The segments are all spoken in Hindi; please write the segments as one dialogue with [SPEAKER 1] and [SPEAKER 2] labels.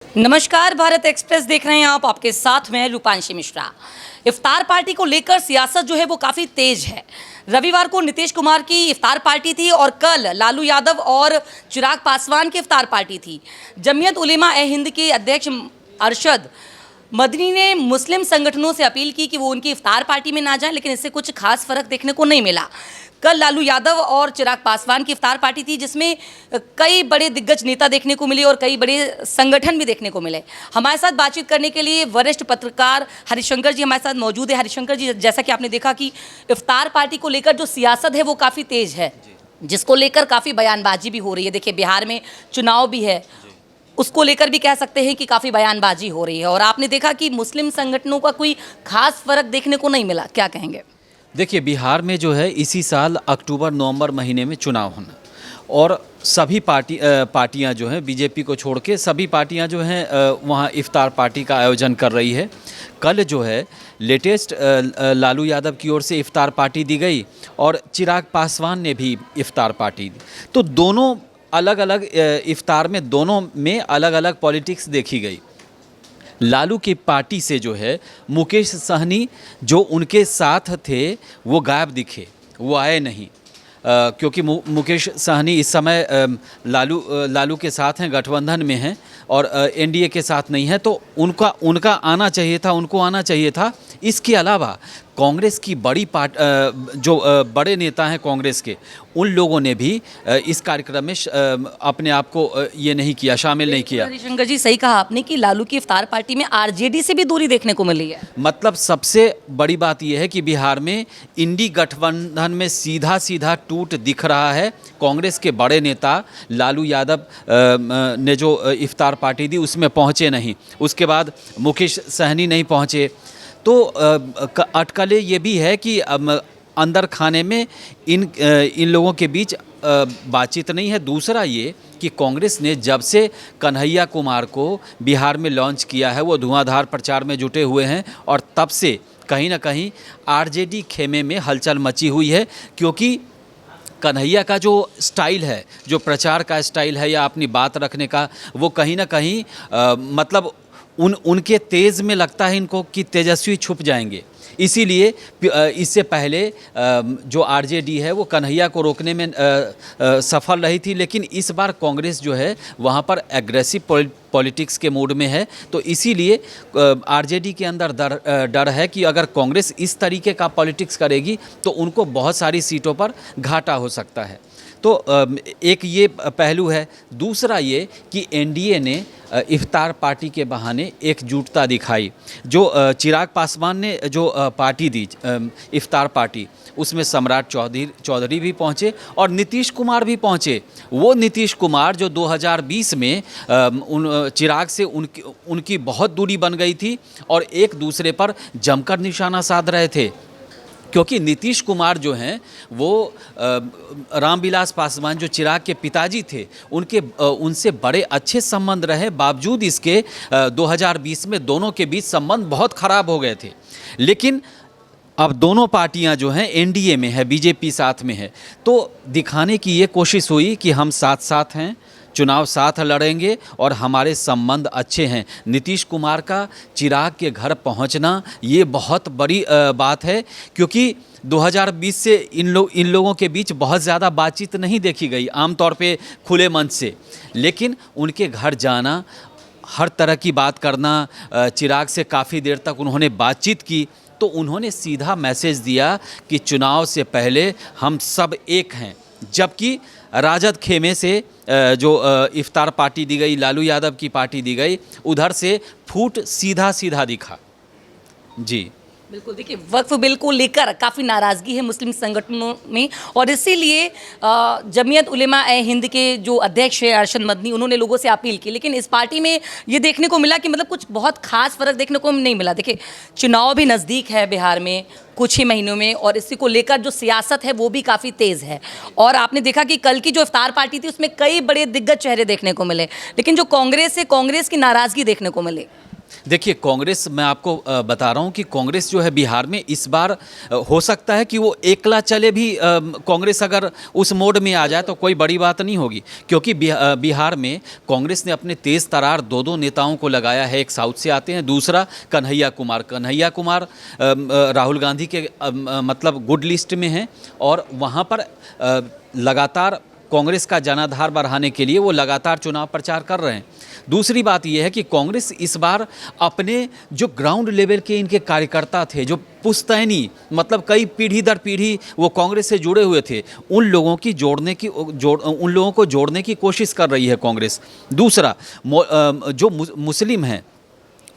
[SPEAKER 1] नमस्कार, भारत एक्सप्रेस देख रहे हैं आप। आपके साथ में रूपांशी मिश्रा। इफ्तार पार्टी को लेकर सियासत जो है वो काफ़ी तेज है। रविवार को नीतीश कुमार की इफ्तार पार्टी थी और कल लालू यादव और चिराग पासवान की इफ्तार पार्टी थी। जमीयत उलेमा ए हिंद के अध्यक्ष अरशद मदनी ने मुस्लिम संगठनों से अपील की कि वो उनकी इफ्तार पार्टी में ना जाएं, लेकिन इससे कुछ खास फर्क देखने को नहीं मिला। कल लालू यादव और चिराग पासवान की इफ्तार पार्टी थी, जिसमें कई बड़े दिग्गज नेता देखने को मिले और कई बड़े संगठन भी देखने को मिले। हमारे साथ बातचीत करने के लिए वरिष्ठ पत्रकार हरिशंकर जी हमारे साथ मौजूद है। हरिशंकर जी, जैसा कि आपने देखा कि इफ्तार पार्टी को लेकर जो सियासत है वो काफ़ी तेज है, जिसको लेकर काफ़ी बयानबाजी भी हो रही है। देखिए, बिहार में चुनाव भी है, उसको लेकर भी कह सकते हैं कि काफ़ी बयानबाजी हो रही है। और आपने देखा कि मुस्लिम संगठनों का कोई खास फर्क देखने को नहीं मिला, क्या कहेंगे?
[SPEAKER 2] देखिए, बिहार में जो है इसी साल अक्टूबर नवंबर महीने में चुनाव होना और सभी पार्टियां जो हैं, बीजेपी को छोड़ के सभी पार्टियां जो हैं वहाँ इफ्तार पार्टी का आयोजन कर रही है। कल जो है लेटेस्ट लालू यादव की ओर से इफ्तार पार्टी दी गई और चिराग पासवान ने भी इफ्तार पार्टी दी। तो दोनों अलग अलग इफ्तार में दोनों में अलग अलग पॉलिटिक्स देखी गई। लालू की पार्टी से जो है मुकेश सहनी जो उनके साथ थे वो गायब दिखे, वो आए नहीं, क्योंकि मुकेश सहनी इस समय लालू के साथ हैं, गठबंधन में हैं और एनडीए के साथ नहीं है। तो उनका आना चाहिए था, उनको आना चाहिए था। इसके अलावा कांग्रेस की जो बड़े नेता हैं कांग्रेस के, उन लोगों ने भी इस कार्यक्रम में अपने आप को ये नहीं किया, शामिल नहीं किया।
[SPEAKER 1] हरिशंकर जी, सही कहा आपने कि लालू की इफ्तार पार्टी में आरजेडी से भी दूरी देखने को मिली है।
[SPEAKER 2] मतलब सबसे बड़ी बात यह है कि बिहार में इंडी गठबंधन में सीधा सीधा टूट दिख रहा है। कांग्रेस के बड़े नेता लालू यादव ने जो इफ्तार पार्टी दी उसमें पहुंचे नहीं, उसके बाद मुकेश सहनी नहीं पहुंचे। तो अटकलें ये भी है कि अंदर खाने में इन लोगों के बीच बातचीत नहीं है। दूसरा ये कि कांग्रेस ने जब से कन्हैया कुमार को बिहार में लॉन्च किया है वो धुआंधार प्रचार में जुटे हुए हैं और तब से कहीं ना कहीं आरजेडी खेमे में हलचल मची हुई है, क्योंकि कन्हैया का जो स्टाइल है, जो प्रचार का स्टाइल है या अपनी बात रखने का, वो कहीं ना कहीं मतलब उनके तेज़ में लगता है इनको कि तेजस्वी छुप जाएंगे। इसीलिए इससे पहले जो आरजेडी है वो कन्हैया को रोकने में सफल रही थी, लेकिन इस बार कांग्रेस जो है वहाँ पर एग्रेसिव पॉलिटिक्स के मूड में है। तो इसीलिए आरजेडी के अंदर डर है कि अगर कांग्रेस इस तरीके का पॉलिटिक्स करेगी तो उनको बहुत सारी सीटों पर घाटा हो सकता है। तो एक ये पहलू है। दूसरा ये कि एनडीए ने इफ्तार पार्टी के बहाने एकजुटता दिखाई। जो चिराग पासवान ने जो पार्टी दी इफ्तार पार्टी, उसमें सम्राट चौधरी भी पहुंचे और नीतीश कुमार भी पहुंचे। वो नीतीश कुमार जो 2020 में चिराग से उनकी बहुत दूरी बन गई थी और एक दूसरे पर जमकर निशाना साध रहे थे, क्योंकि नीतीश कुमार जो हैं वो रामविलास पासवान जो चिराग के पिताजी थे उनसे बड़े अच्छे संबंध रहे। बावजूद इसके 2020 में दोनों के बीच संबंध बहुत ख़राब हो गए थे। लेकिन अब दोनों पार्टियां जो हैं एनडीए में है, बीजेपी साथ में है, तो दिखाने की ये कोशिश हुई कि हम साथ साथ हैं, चुनाव साथ लड़ेंगे और हमारे संबंध अच्छे हैं। नीतीश कुमार का चिराग के घर पहुंचना ये बहुत बड़ी बात है, क्योंकि 2020 से इन लोगों के बीच बहुत ज़्यादा बातचीत नहीं देखी गई, आमतौर पे खुले मंच से। लेकिन उनके घर जाना, हर तरह की बात करना, चिराग से काफ़ी देर तक उन्होंने बातचीत की, तो उन्होंने सीधा मैसेज दिया कि चुनाव से पहले हम सब एक हैं। जबकि राजद खेमे से जो इफ्तार पार्टी दी गई, लालू यादव की पार्टी दी गई, उधर से फूट सीधा सीधा दिखा। जी
[SPEAKER 1] बिल्कुल। देखिए, वक्फ बिल को लेकर काफ़ी नाराज़गी है मुस्लिम संगठनों में और इसीलिए जमीयत उलेमा ए हिंद के जो अध्यक्ष है अरशद मदनी, उन्होंने लोगों से अपील की। लेकिन इस पार्टी में ये देखने को मिला कि मतलब कुछ बहुत खास फर्क देखने को नहीं मिला। देखिए, चुनाव भी नज़दीक है बिहार में कुछ ही महीनों में और इसी को लेकर जो सियासत है वो भी काफ़ी तेज़ है। और आपने देखा कि कल की जो इफ्तार पार्टी थी उसमें कई बड़े दिग्गज चेहरे देखने को मिले, लेकिन जो कांग्रेस है, कांग्रेस की नाराज़गी देखने को मिली।
[SPEAKER 2] देखिए, कांग्रेस, मैं आपको बता रहा हूँ कि कांग्रेस जो है बिहार में इस बार हो सकता है कि वो एकला चले भी। कांग्रेस अगर उस मोड में आ जाए तो कोई बड़ी बात नहीं होगी, क्योंकि बिहार में कांग्रेस ने अपने तेज तरार दो दो नेताओं को लगाया है। एक साउथ से आते हैं, दूसरा कन्हैया कुमार राहुल गांधी के मतलब गुड लिस्ट में हैं, और वहाँ पर लगातार कांग्रेस का जनाधार बढ़ाने के लिए वो लगातार चुनाव प्रचार कर रहे हैं। दूसरी बात यह है कि कांग्रेस इस बार अपने जो ग्राउंड लेवल के इनके कार्यकर्ता थे, जो पुश्तैनी मतलब कई पीढ़ी दर पीढ़ी वो कांग्रेस से जुड़े हुए थे, उन लोगों उन लोगों को जोड़ने की कोशिश कर रही है कांग्रेस। दूसरा, जो मुस्लिम हैं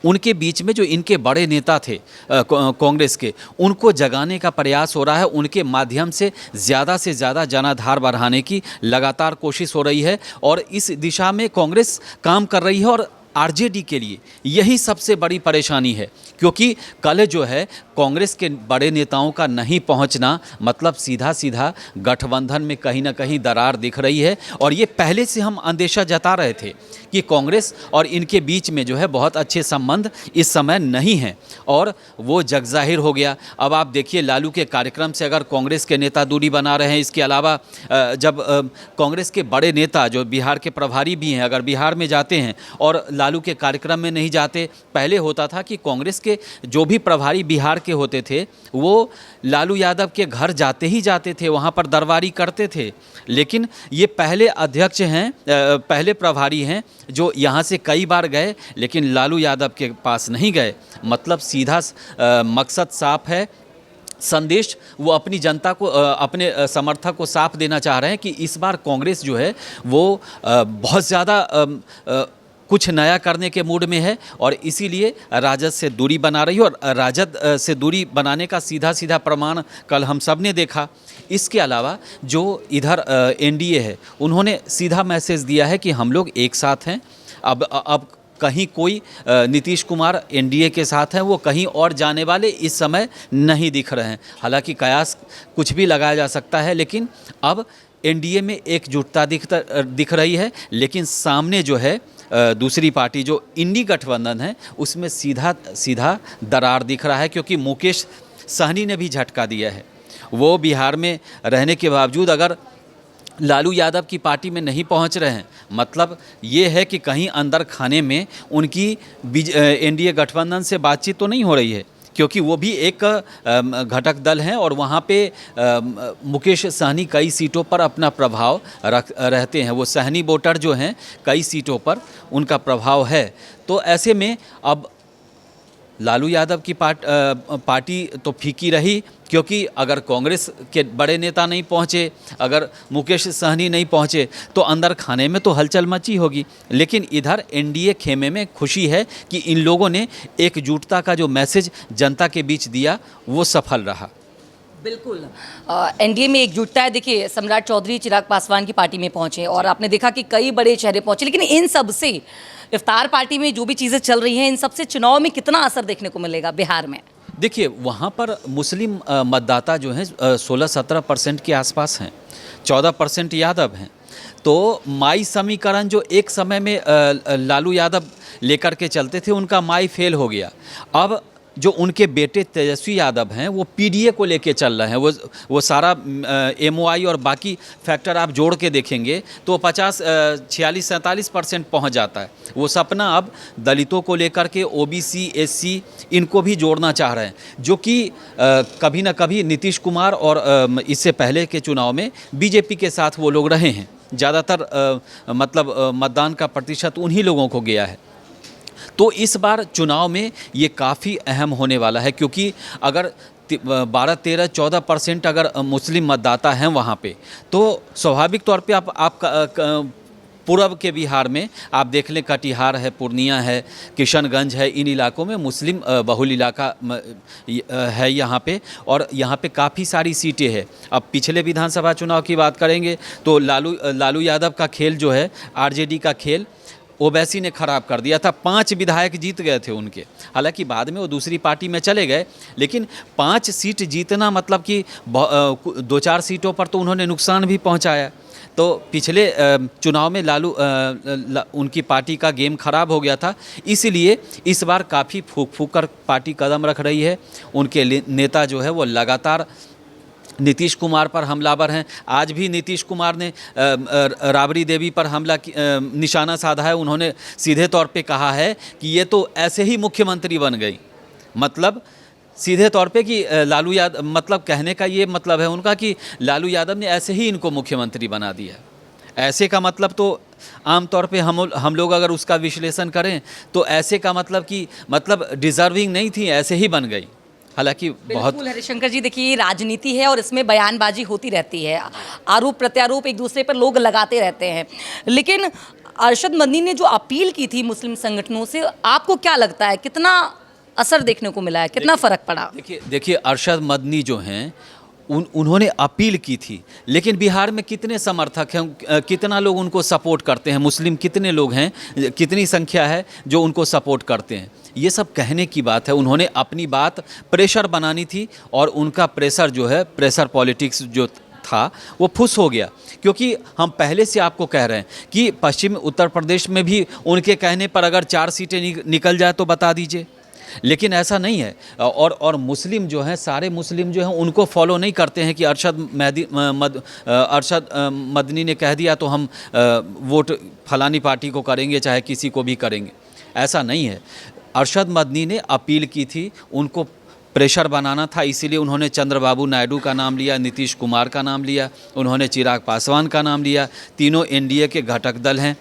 [SPEAKER 2] उनके बीच में जो इनके बड़े नेता थे कांग्रेस के, उनको जगाने का प्रयास हो रहा है। उनके माध्यम से ज़्यादा जनाधार बढ़ाने की लगातार कोशिश हो रही है, और इस दिशा में कांग्रेस काम कर रही है। और आरजेडी के लिए यही सबसे बड़ी परेशानी है, क्योंकि कल जो है कांग्रेस के बड़े नेताओं का नहीं पहुंचना मतलब सीधा गठबंधन में कहीं ना कहीं दरार दिख रही है। और ये पहले से हम अंदेशा जता रहे थे कि कांग्रेस और इनके बीच में जो है बहुत अच्छे संबंध इस समय नहीं हैं, और वो जगजाहिर हो गया। अब आप देखिए, लालू के कार्यक्रम से अगर कांग्रेस के नेता दूरी बना रहे हैं, इसके अलावा जब कांग्रेस के बड़े नेता जो बिहार के प्रभारी भी हैं, अगर बिहार में जाते हैं और लालू के कार्यक्रम में नहीं जाते, पहले होता था कि कांग्रेस के जो भी प्रभारी बिहार के होते थे वो लालू यादव के घर जाते थे, वहाँ पर दरबारी करते थे। लेकिन ये पहले अध्यक्ष हैं, पहले प्रभारी हैं जो यहाँ से कई बार गए, लेकिन लालू यादव के पास नहीं गए। मतलब सीधा मकसद साफ है, संदेश वो अपनी जनता को, अपने समर्थक को साफ देना चाह रहे हैं कि इस बार कांग्रेस जो है वो बहुत ज़्यादा कुछ नया करने के मूड में है, और इसीलिए राजद से दूरी बना रही है। और राजद से दूरी बनाने का सीधा प्रमाण कल हम सब ने देखा। इसके अलावा जो इधर एनडीए है, उन्होंने सीधा मैसेज दिया है कि हम लोग एक साथ हैं। अब कहीं कोई नीतीश कुमार एनडीए के साथ हैं, वो कहीं और जाने वाले इस समय नहीं दिख रहे हैं। हालांकि कयास कुछ भी लगाया जा सकता है, लेकिन अब एनडीए में एकजुटता दिख रही है। लेकिन सामने जो है दूसरी पार्टी जो इंडी गठबंधन है, उसमें सीधा दरार दिख रहा है, क्योंकि मुकेश सहनी ने भी झटका दिया है। वो बिहार में रहने के बावजूद अगर लालू यादव की पार्टी में नहीं पहुंच रहे हैं, मतलब ये है कि कहीं अंदर खाने में उनकी एनडीए गठबंधन से बातचीत तो नहीं हो रही है, क्योंकि वो भी एक घटक दल हैं, और वहाँ पे मुकेश सहनी कई सीटों पर अपना प्रभाव रहते हैं। वो सहनी वोटर जो हैं, कई सीटों पर उनका प्रभाव है। तो ऐसे में अब लालू यादव की पार्टी तो फीकी रही, क्योंकि अगर कांग्रेस के बड़े नेता नहीं पहुंचे, अगर मुकेश सहनी नहीं पहुंचे, तो अंदर खाने में तो हलचल मची होगी। लेकिन इधर एनडीए खेमे में खुशी है कि इन लोगों ने एकजुटता का जो मैसेज जनता के बीच दिया वो सफल रहा।
[SPEAKER 1] बिल्कुल, एनडीए में एकजुटता है। देखिए, सम्राट चौधरी चिराग पासवान की पार्टी में पहुंचे, और आपने देखा कि कई बड़े चेहरे पहुंचे, लेकिन इन सब से इफ्तार पार्टी में जो भी चीज़ें चल रही हैं, इन सब से चुनाव में कितना असर देखने को मिलेगा बिहार में?
[SPEAKER 2] देखिए, वहाँ पर मुस्लिम मतदाता जो हैं 16-17% के आसपास हैं, 14% यादव हैं। तो माई समीकरण जो एक समय में लालू यादव लेकर के चलते थे, उनका माई फेल हो गया। अब जो उनके बेटे तेजस्वी यादव हैं, वो पीडीए को लेके चल रहे हैं। वो सारा एमओआई और बाकी फैक्टर आप जोड़ के देखेंगे तो 46-47% पहुंच जाता है। वो सपना अब दलितों को लेकर के ओबीसी, एससी इनको भी जोड़ना चाह रहे हैं, जो कि कभी ना कभी नीतीश कुमार और इससे पहले के चुनाव में बीजेपी के साथ वो लोग रहे हैं। ज़्यादातर मतलब मतदान का प्रतिशत उन्हीं लोगों को गया है। तो इस बार चुनाव में ये काफ़ी अहम होने वाला है, क्योंकि अगर 12-13-14% अगर मुस्लिम मतदाता हैं वहाँ पे, तो स्वाभाविक तौर पे आप पूर्व के बिहार में आप देख लें, कटिहार है, पूर्णिया है, किशनगंज है, इन इलाकों में मुस्लिम बहुल इलाका है यहाँ पे, और यहाँ पे काफ़ी सारी सीटें हैं। अब पिछले विधानसभा चुनाव की बात करेंगे तो लालू यादव का खेल जो है, आरजेडी का खेल, ओवैसी ने खराब कर दिया था। 5 विधायक जीत गए थे उनके, हालांकि बाद में वो दूसरी पार्टी में चले गए, लेकिन 5 सीट जीतना मतलब कि 2-4 सीटों पर तो उन्होंने नुकसान भी पहुंचाया। तो पिछले चुनाव में उनकी पार्टी का गेम खराब हो गया था, इसलिए इस बार काफ़ी फूक फूक कर पार्टी कदम रख रही है। उनके नेता जो है वो लगातार नीतीश कुमार पर हमलावर हैं। आज भी नीतीश कुमार ने राबड़ी देवी पर निशाना साधा है। उन्होंने सीधे तौर पे कहा है कि ये तो ऐसे ही मुख्यमंत्री बन गई, मतलब सीधे तौर पे कि लालू यादव, मतलब कहने का ये मतलब है उनका कि लालू यादव ने ऐसे ही इनको मुख्यमंत्री बना दिया। ऐसे का मतलब तो आम तौर पे हम लोग अगर उसका विश्लेषण करें तो ऐसे का मतलब कि डिज़र्विंग नहीं थी, ऐसे ही बन गई। हालांकि बहुत
[SPEAKER 1] हरिशंकर जी, देखिए राजनीति है और इसमें बयानबाजी होती रहती है, आरोप प्रत्यारोप एक दूसरे पर लोग लगाते रहते हैं, लेकिन अरशद मदनी ने जो अपील की थी मुस्लिम संगठनों से, आपको क्या लगता है कितना असर देखने को मिला है, कितना फर्क पड़ा?
[SPEAKER 2] देखिए अरशद मदनी जो हैं उन्होंने अपील की थी, लेकिन बिहार में कितने समर्थक हैं, कितना लोग उनको सपोर्ट करते हैं, मुस्लिम कितने लोग हैं, कितनी संख्या है जो उनको सपोर्ट करते हैं, ये सब कहने की बात है। उन्होंने अपनी बात प्रेशर बनानी थी और उनका प्रेशर जो है, प्रेशर पॉलिटिक्स जो था वो फुस हो गया। क्योंकि हम पहले से आपको कह रहे हैं कि पश्चिम उत्तर प्रदेश में भी उनके कहने पर अगर 4 सीटें निकल जाए तो बता दीजिए, लेकिन ऐसा नहीं है। और मुस्लिम जो हैं, सारे मुस्लिम जो हैं उनको फॉलो नहीं करते हैं कि अरशद मदनी ने कह दिया तो हम वोट फलानी पार्टी को करेंगे चाहे किसी को भी करेंगे, ऐसा नहीं है। अरशद मदनी ने अपील की थी, उनको प्रेशर बनाना था, इसीलिए उन्होंने चंद्रबाबू नायडू का नाम लिया, नीतीश कुमार का नाम लिया, उन्होंने चिराग पासवान का नाम लिया, तीनों एनडीए के घटक दल हैं।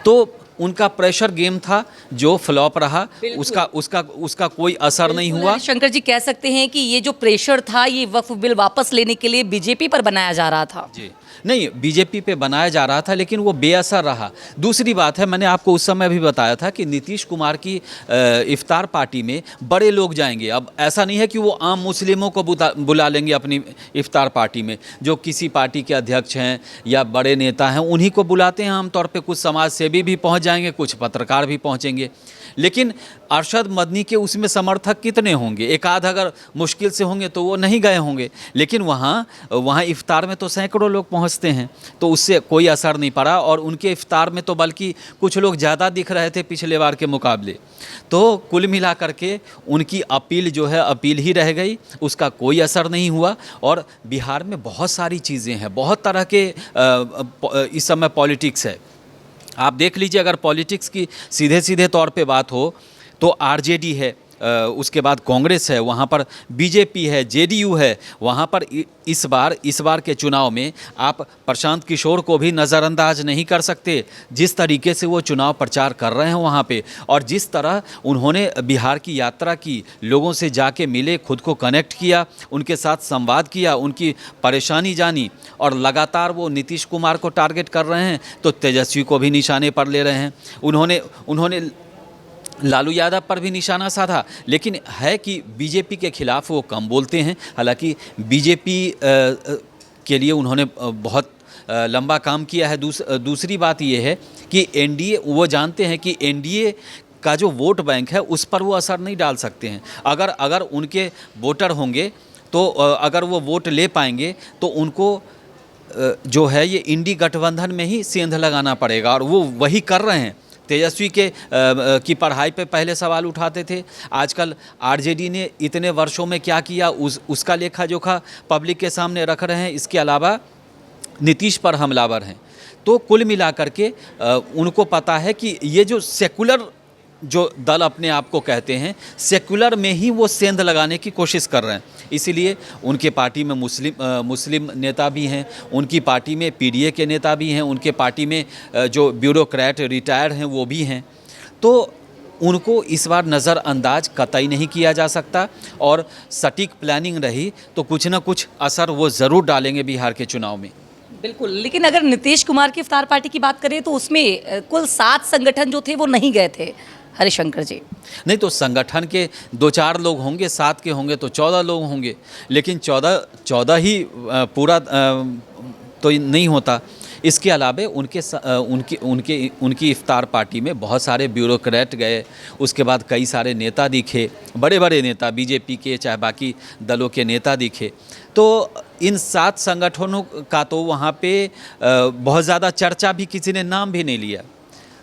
[SPEAKER 2] तो उनका प्रेशर गेम था जो फ्लॉप रहा, उसका कोई असर नहीं हुआ।
[SPEAKER 1] शंकर जी, कह सकते हैं कि ये जो प्रेशर था ये वक्फ बिल वापस लेने के लिए बीजेपी पर बनाया जा रहा था।
[SPEAKER 2] जी नहीं, बीजेपी पे बनाया जा रहा था, लेकिन वो बेअसर रहा। दूसरी बात है, मैंने आपको उस समय भी बताया था कि नीतीश कुमार की इफ्तार पार्टी में बड़े लोग जाएंगे। अब ऐसा नहीं है कि वो आम मुस्लिमों को बुला लेंगे अपनी इफ्तार पार्टी में, जो किसी पार्टी के अध्यक्ष हैं या बड़े नेता हैं उन्हीं को बुलाते हैं आमतौर पर। कुछ समाज सेवी भी पहुँच जाएंगे, कुछ पत्रकार भी पहुँचेंगे, लेकिन अरशद मदनी के उसमें समर्थक कितने होंगे? एक आध अगर मुश्किल से होंगे तो वो नहीं गए होंगे, लेकिन वहाँ इफ्तार में तो सैकड़ों लोग पहुँचते हैं, तो उससे कोई असर नहीं पड़ा। और उनके इफ्तार में तो बल्कि कुछ लोग ज़्यादा दिख रहे थे पिछले बार के मुकाबले। तो कुल मिला करके उनकी अपील जो है अपील ही रह गई, उसका कोई असर नहीं हुआ। और बिहार में बहुत सारी चीज़ें हैं, बहुत तरह के इस समय पॉलिटिक्स है। आप देख लीजिए, अगर पॉलिटिक्स की सीधे सीधे तौर पे बात हो तो आरजेडी है, उसके बाद कांग्रेस है, वहाँ पर बीजेपी है, जेडीयू है। वहाँ पर इस बार के चुनाव में आप प्रशांत किशोर को भी नज़रअंदाज नहीं कर सकते, जिस तरीके से वो चुनाव प्रचार कर रहे हैं वहाँ पे, और जिस तरह उन्होंने बिहार की यात्रा की, लोगों से जाके मिले, खुद को कनेक्ट किया, उनके साथ संवाद किया, उनकी परेशानी जानी, और लगातार वो नीतीश कुमार को टारगेट कर रहे हैं तो तेजस्वी को भी निशाने पर ले रहे हैं। उन्होंने लालू यादव पर भी निशाना साधा, लेकिन है कि बीजेपी के खिलाफ वो कम बोलते हैं। हालांकि बीजेपी के लिए उन्होंने बहुत लंबा काम किया है। दूसरी बात ये है कि एनडीए, वो जानते हैं कि एनडीए का जो वोट बैंक है उस पर वो असर नहीं डाल सकते हैं। अगर उनके वोटर होंगे तो अगर वो वोट ले पाएंगे तो उनको जो है ये इंडी गठबंधन में ही सेंध लगाना पड़ेगा, और वो वही कर रहे हैं। तेजस्वी की पढ़ाई पे पहले सवाल उठाते थे, आजकल आरजेडी ने इतने वर्षों में क्या किया उसका लेखा जोखा पब्लिक के सामने रख रहे हैं। इसके अलावा नीतीश पर हमलावर हैं। तो कुल मिलाकर के उनको पता है कि ये जो सेकुलर जो दल अपने आप को कहते हैं, सेकुलर में ही वो सेंध लगाने की कोशिश कर रहे हैं। इसीलिए उनके पार्टी में मुस्लिम नेता भी हैं, उनकी पार्टी में पीडीए के नेता भी हैं, उनके पार्टी में जो ब्यूरोक्रेट रिटायर्ड हैं वो भी हैं। तो उनको इस बार नज़रअंदाज कतई नहीं किया जा सकता, और सटीक प्लानिंग रही तो कुछ ना कुछ असर वो ज़रूर डालेंगे बिहार के चुनाव में।
[SPEAKER 1] बिल्कुल, लेकिन अगर नीतीश कुमार की इफ्तार पार्टी की बात करें तो उसमें कुल 7 संगठन जो थे वो नहीं गए थे हरिशंकर जी।
[SPEAKER 2] नहीं तो संगठन के 2-4 लोग होंगे, 7 के होंगे तो 14 लोग होंगे, लेकिन 14 ही पूरा तो नहीं होता, इसके अलावा उनकी इफ्तार पार्टी में बहुत सारे ब्यूरोक्रेट गए, उसके बाद कई सारे नेता दिखे, बड़े बड़े नेता बीजेपी के चाहे बाकी दलों के नेता दिखे। तो इन 7 संगठनों का तो वहाँ पे बहुत ज़्यादा चर्चा भी किसी ने नाम भी नहीं लिया।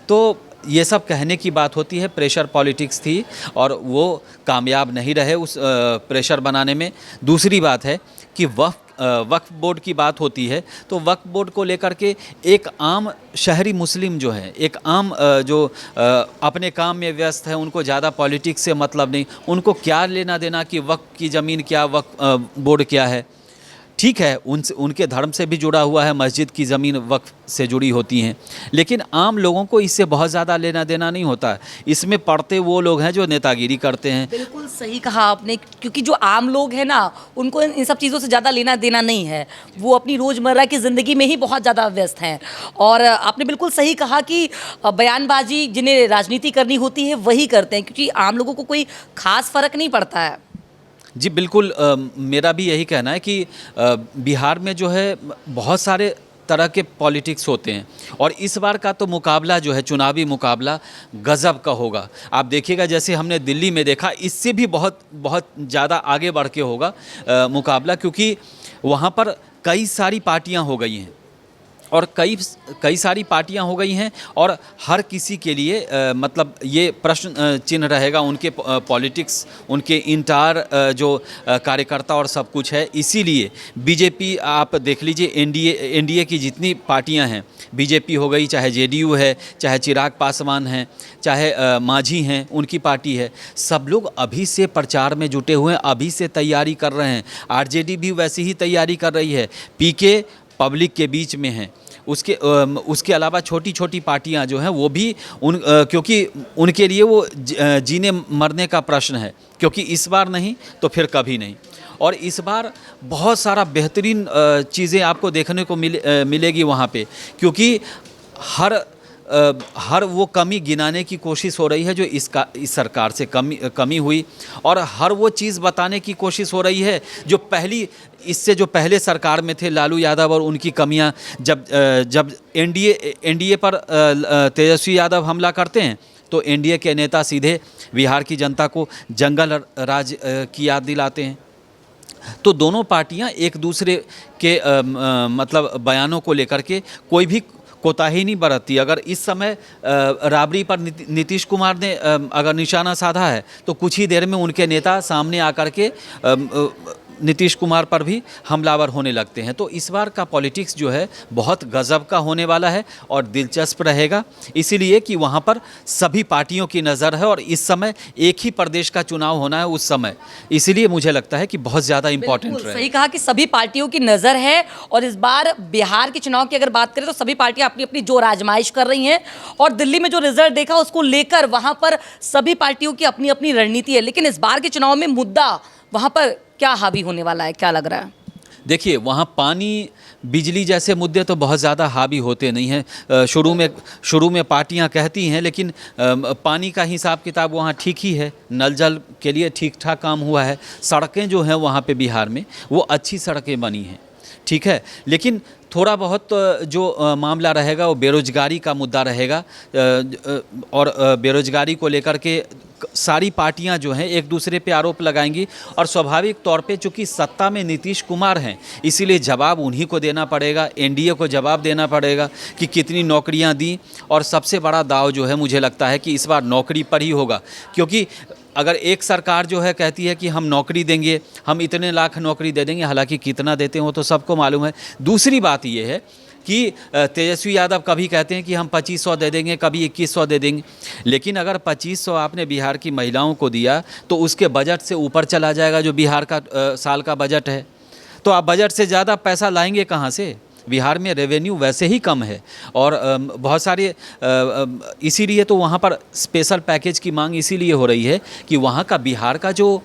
[SPEAKER 2] तो ये सब कहने की बात होती है, प्रेशर पॉलिटिक्स थी और वो कामयाब नहीं रहे उस प्रेशर बनाने में। दूसरी बात है कि वक्फ बोर्ड की बात होती है, तो वक्फ बोर्ड को लेकर के एक आम शहरी मुस्लिम जो है, एक आम जो अपने काम में व्यस्त है, उनको ज़्यादा पॉलिटिक्स से मतलब नहीं, उनको क्या लेना देना कि वक्फ की ज़मीन क्या, वक्फ बोर्ड क्या है। ठीक है, उनके धर्म से भी जुड़ा हुआ है, मस्जिद की ज़मीन वक्फ से जुड़ी होती हैं, लेकिन आम लोगों को इससे बहुत ज़्यादा लेना देना नहीं होता है। इसमें पढ़ते वो लोग हैं जो नेतागिरी करते हैं।
[SPEAKER 1] बिल्कुल सही कहा आपने, क्योंकि जो आम लोग हैं ना, उनको इन सब चीज़ों से ज़्यादा लेना देना नहीं है, वो अपनी रोज़मर्रा की ज़िंदगी में ही बहुत ज़्यादा व्यस्त हैं। और आपने बिल्कुल सही कहा कि बयानबाजी जिन्हें राजनीति करनी होती है वही करते हैं, क्योंकि आम लोगों को कोई खास फ़र्क नहीं पड़ता है।
[SPEAKER 2] जी बिल्कुल, मेरा भी यही कहना है कि बिहार में जो है बहुत सारे तरह के पॉलिटिक्स होते हैं और इस बार का तो मुकाबला जो है, चुनावी मुकाबला गज़ब का होगा। आप देखिएगा जैसे हमने दिल्ली में देखा, इससे भी बहुत बहुत ज़्यादा आगे बढ़ के होगा मुकाबला, क्योंकि वहाँ पर कई सारी पार्टियाँ हो गई हैं और कई सारी पार्टियां हो गई हैं और हर किसी के लिए मतलब ये प्रश्न चिन्ह रहेगा उनके पॉलिटिक्स, उनके इंटायर जो कार्यकर्ता और सब कुछ है। इसीलिए बीजेपी, आप देख लीजिए एनडीए की जितनी पार्टियां हैं, बीजेपी हो गई, चाहे जेडीयू है, चाहे चिराग पासवान हैं, चाहे मांझी हैं, उनकी पार्टी है, सब लोग अभी से प्रचार में जुटे हुए हैं, अभी से तैयारी कर रहे हैं। आरजेडी भी वैसी ही तैयारी कर रही है, पीके पब्लिक के बीच में हैं। उसके अलावा छोटी छोटी पार्टियां जो हैं वो भी क्योंकि उनके लिए वो जीने मरने का प्रश्न है, क्योंकि इस बार नहीं तो फिर कभी नहीं। और इस बार बहुत सारा बेहतरीन चीज़ें आपको देखने को मिलेगी वहाँ पे, क्योंकि हर वो कमी गिनाने की कोशिश हो रही है जो इस सरकार से कमी हुई, और हर वो चीज़ बताने की कोशिश हो रही है जो इससे जो पहले सरकार में थे लालू यादव और उनकी कमियां। जब एनडीए पर तेजस्वी यादव हमला करते हैं तो एनडीए के नेता सीधे बिहार की जनता को जंगल राज की याद दिलाते हैं। तो दोनों पार्टियां एक दूसरे के मतलब बयानों को लेकर के कोई भी कोताही नहीं बरतती। अगर इस समय राबड़ी पर नीतीश कुमार ने अगर निशाना साधा है तो कुछ ही देर में उनके नेता सामने आकर के नीतीश कुमार पर भी हमलावर होने लगते हैं। तो इस बार का पॉलिटिक्स जो है बहुत गजब का होने वाला है और दिलचस्प रहेगा, इसीलिए कि वहाँ पर सभी पार्टियों की नज़र है और इस समय एक ही प्रदेश का चुनाव होना है उस समय, इसीलिए मुझे लगता है कि बहुत ज़्यादा इंपॉर्टेंट है।
[SPEAKER 1] सही कहा कि सभी पार्टियों की नज़र है और इस बार बिहार के चुनाव की अगर बात करें तो सभी पार्टियां अपनी अपनी जोर आजमाइश कर रही हैं और दिल्ली में जो रिजल्ट देखा उसको लेकर वहाँ पर सभी पार्टियों की अपनी अपनी रणनीति है। लेकिन इस बार के चुनाव में मुद्दा वहाँ पर क्या हावी होने वाला है, क्या लग रहा है?
[SPEAKER 2] देखिए, वहाँ पानी बिजली जैसे मुद्दे तो बहुत ज़्यादा हावी होते नहीं हैं। शुरू में पार्टियां कहती हैं, लेकिन पानी का हिसाब किताब वहाँ ठीक ही है, नल जल के लिए ठीक ठाक काम हुआ है। सड़कें जो हैं वहाँ पे बिहार में वो अच्छी सड़कें बनी हैं, ठीक है, लेकिन थोड़ा बहुत जो मामला रहेगा वो बेरोजगारी का मुद्दा रहेगा और बेरोजगारी को लेकर के सारी पार्टियां जो हैं एक दूसरे पे आरोप लगाएंगी और स्वाभाविक तौर पे चूंकि सत्ता में नीतीश कुमार हैं इसीलिए जवाब उन्हीं को देना पड़ेगा, एनडीए को जवाब देना पड़ेगा कि कितनी नौकरियां दी। और सबसे बड़ा दाव जो है मुझे लगता है कि इस बार नौकरी पर ही होगा, क्योंकि अगर एक सरकार जो है कहती है कि हम नौकरी देंगे, हम इतने लाख नौकरी दे देंगे, हालांकि कितना देते हैं वो तो सबको मालूम है। दूसरी बात ये है कि तेजस्वी यादव कभी कहते हैं कि हम 2500 दे देंगे, कभी 2100 दे देंगे, लेकिन अगर 2500 आपने बिहार की महिलाओं को दिया तो उसके बजट से ऊपर चला जाएगा जो बिहार का साल का बजट है। तो आप बजट से ज़्यादा पैसा लाएंगे कहाँ से? बिहार में रेवेन्यू वैसे ही कम है और बहुत सारे इसीलिए तो वहाँ पर स्पेशल पैकेज की मांग इसीलिए हो रही है कि वहाँ का बिहार का जो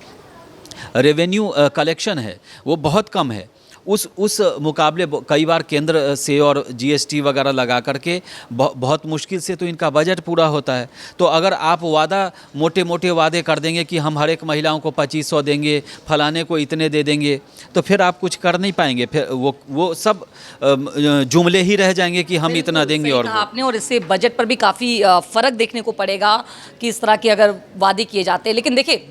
[SPEAKER 2] रेवेन्यू कलेक्शन है वो बहुत कम है उस मुकाबले कई बार केंद्र से और जीएसटी वगैरह लगा करके बहुत मुश्किल से तो इनका बजट पूरा होता है। तो अगर आप मोटे मोटे वादे कर देंगे कि हम हर एक महिलाओं को 2500 देंगे, फलाने को इतने दे देंगे, तो फिर आप कुछ कर नहीं पाएंगे। फिर वो सब जुमले ही रह जाएंगे कि हम इतना देंगे। और
[SPEAKER 1] आपने, और इससे बजट पर भी काफ़ी फर्क देखने को पड़ेगा कि इस तरह के अगर वादे किए जाते हैं। लेकिन देखिए,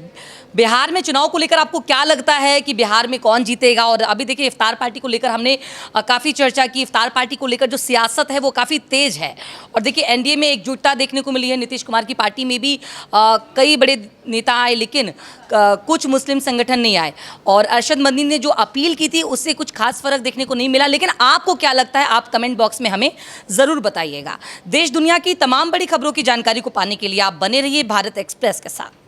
[SPEAKER 1] बिहार में चुनाव को लेकर आपको क्या लगता है कि बिहार में कौन जीतेगा? और अभी देखिए, इफ्तार पार्टी को लेकर हमने काफ़ी चर्चा की। इफ्तार पार्टी को लेकर जो सियासत है वो काफ़ी तेज है। और देखिए, एनडीए में एकजुटता देखने को मिली है। नीतीश कुमार की पार्टी में भी कई बड़े नेता आए, लेकिन कुछ मुस्लिम संगठन नहीं आए। और अरशद मदनी ने जो अपील की थी उससे कुछ खास फर्क देखने को नहीं मिला। लेकिन आपको क्या लगता है, आप कमेंट बॉक्स में हमें ज़रूर बताइएगा। देश दुनिया की तमाम बड़ी खबरों की जानकारी को पाने के लिए आप बने रहिए भारत एक्सप्रेस के साथ।